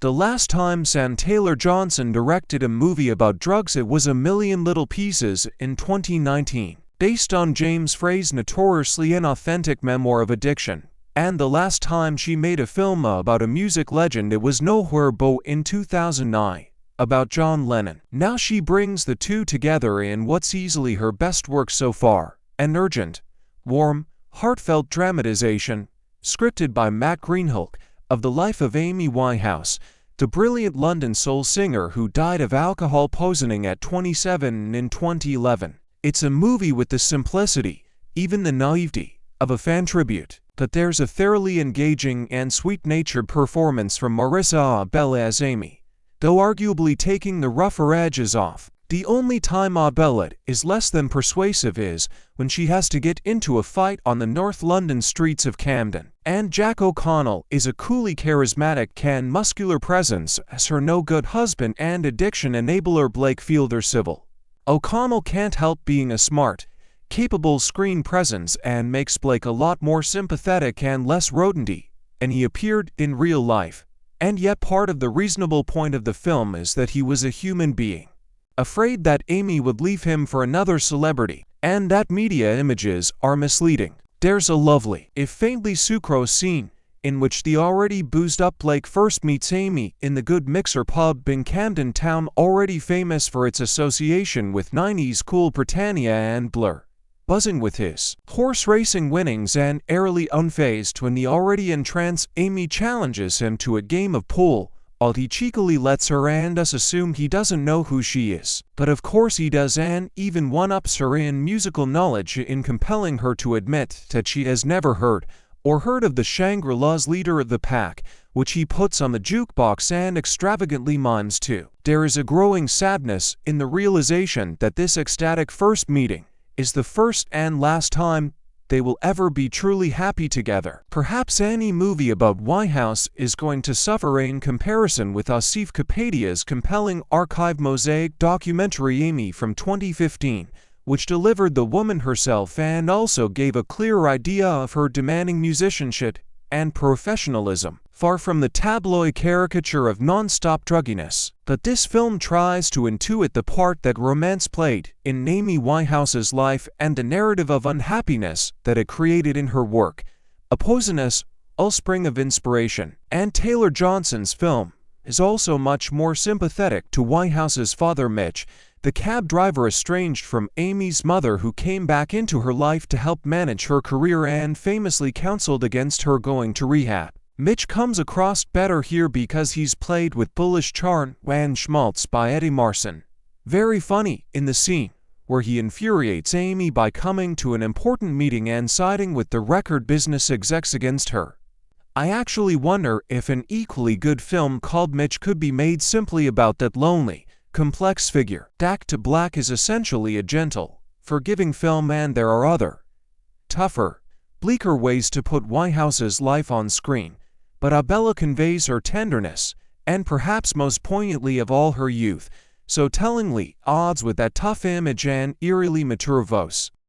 The last time Taylor Johnson directed a movie about drugs, it was A Million Little Pieces in 2019, based on James Frey's notoriously inauthentic memoir of addiction. And the last time she made a film about a music legend, it was Nowhere Boat in 2009, about John Lennon. Now she brings the two together in what's easily her best work so far, an urgent, warm, heartfelt dramatization, scripted by Matt Greenhalgh, of the life of Amy Winehouse, the brilliant London soul singer who died of alcohol poisoning at 27 in 2011. It's a movie with the simplicity, even the naivety, of a fan tribute, but there's a thoroughly engaging and sweet-natured performance from Marissa Abela as Amy, though arguably taking the rougher edges off. The only time Abela is less than persuasive is when she has to get into a fight on the North London streets of Camden. And Jack O'Connell is a coolly charismatic and muscular presence as her no-good husband and addiction enabler Blake Fielder Civil. O'Connell can't help being a smart, capable screen presence and makes Blake a lot more sympathetic and less rodenty than he appeared in real life. And yet part of the reasonable point of the film is that he was a human being, afraid that Amy would leave him for another celebrity, and that media images are misleading. There's a lovely, if faintly sucrose scene, in which the already boozed-up Blake first meets Amy in the Good Mixer pub in Camden Town, already famous for its association with 90s cool Britannia and Blur. Buzzing with his horse racing winnings and airily unfazed when the already entranced Amy challenges him to a game of pool, while he cheekily lets her and us assume he doesn't know who she is. But of course he does, and even one-ups her in musical knowledge in compelling her to admit that she has never heard of the Shangri-La's Leader of the Pack, which he puts on the jukebox and extravagantly mimes too. There is a growing sadness in the realization that this ecstatic first meeting is the first and last time they will ever be truly happy together. Perhaps any movie about Winehouse is going to suffer in comparison with Asif Kapadia's compelling archive mosaic documentary Amy from 2015, which delivered the woman herself and also gave a clear idea of her demanding musicianship and professionalism, far from the tabloid caricature of non-stop drugginess. But this film tries to intuit the part that romance played in Amy Winehouse's life and the narrative of unhappiness that it created in her work, a poisonous wellspring of inspiration. And Taylor Johnson's film is also much more sympathetic to Winehouse's father Mitch, the cab driver estranged from Amy's mother who came back into her life to help manage her career and famously counseled against her going to rehab. Mitch comes across better here because he's played with bullish charm and schmaltz by Eddie Marsan. Very funny in the scene where he infuriates Amy by coming to an important meeting and siding with the record business execs against her. I actually wonder if an equally good film called Mitch could be made simply about that lonely, complex figure. Back to Black is essentially a gentle, forgiving film, and there are other, tougher, bleaker ways to put Winehouse's life on screen, but Abela conveys her tenderness, and perhaps most poignantly of all her youth, so tellingly odds with that tough image and eerily mature voice.